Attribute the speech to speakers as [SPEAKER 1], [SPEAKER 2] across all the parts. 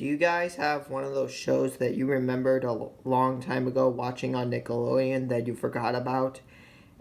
[SPEAKER 1] Do you guys have one of those shows that you remembered a long time ago watching on Nickelodeon that you forgot about?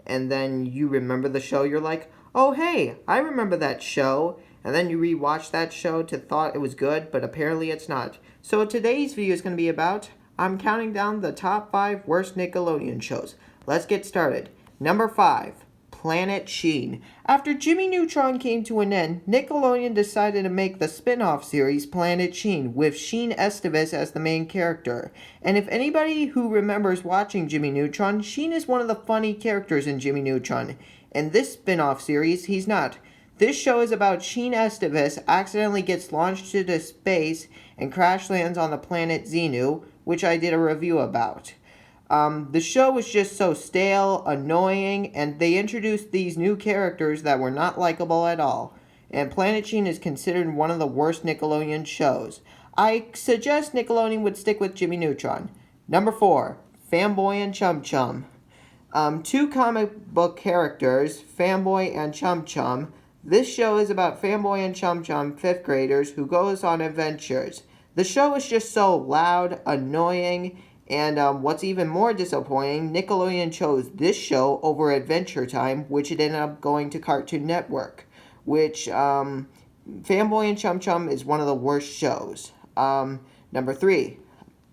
[SPEAKER 1] And then you remember the show, you're like, oh hey, I remember that show. And then you rewatch that show to thought it was good, but apparently it's not. So today's video is going to be about, I'm counting down the top 5 worst Nickelodeon shows. Let's get started. Number 5. Planet Sheen. After Jimmy Neutron came to an end, Nickelodeon decided to make the spin-off series Planet Sheen with Sheen Estevez as the main character. And if anybody who remembers watching Jimmy Neutron, Sheen is one of the funny characters in Jimmy Neutron. In this spin-off series, he's not. This show is about Sheen Estevez accidentally gets launched into space and crash lands on the planet Xenu, which I did a review about. The show was just so stale, annoying, and they introduced these new characters that were not likable at all. And Planet Sheen is considered one of the worst Nickelodeon shows. I suggest Nickelodeon would stick with Jimmy Neutron. Number 4. Fanboy and Chum Chum. Two comic book characters, Fanboy and Chum Chum. This show is about Fanboy and Chum Chum, 5th graders, who goes on adventures. The show is just so loud, annoying, and what's even more disappointing, Nickelodeon chose this show over Adventure Time, which it ended up going to Cartoon Network, which Fanboy and Chum Chum is one of the worst shows. Number 3,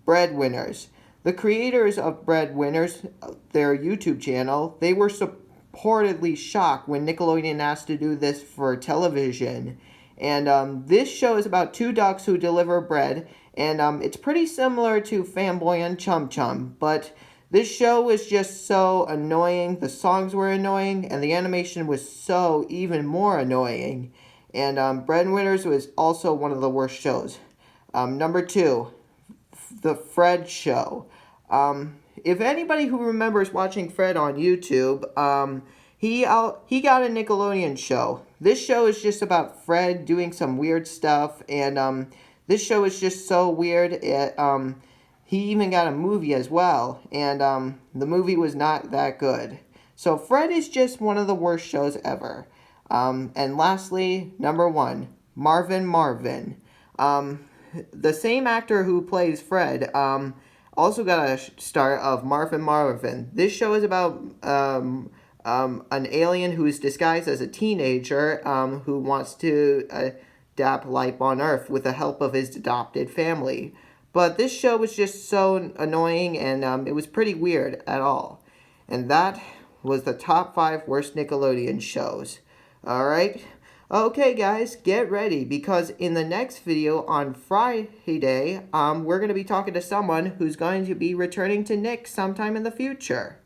[SPEAKER 1] Breadwinners. The creators of Breadwinners, their YouTube channel, they were reportedly shocked when Nickelodeon asked to do this for television. And this show is about 2 ducks who deliver bread, and it's pretty similar to Fanboy and Chum Chum, but this show was just so annoying. The songs were annoying, and the animation was so even more annoying. And Breadwinners was also one of the worst shows. Number 2, The Fred Show. If anybody who remembers watching Fred on YouTube, he got a Nickelodeon show. This show is just about Fred doing some weird stuff, and this show is just so weird. He even got a movie as well, and the movie was not that good. So Fred is just one of the worst shows ever. And lastly, number 1, Marvin. The same actor who plays Fred also got a start of Marvin. This show is about an alien who is disguised as a teenager who wants to adapt life on Earth with the help of his adopted family. But this show was just so annoying, and it was pretty weird at all. And that was the top 5 worst Nickelodeon shows. Alright? Okay guys, get ready, because in the next video on Friday, we're going to be talking to someone who's going to be returning to Nick sometime in the future.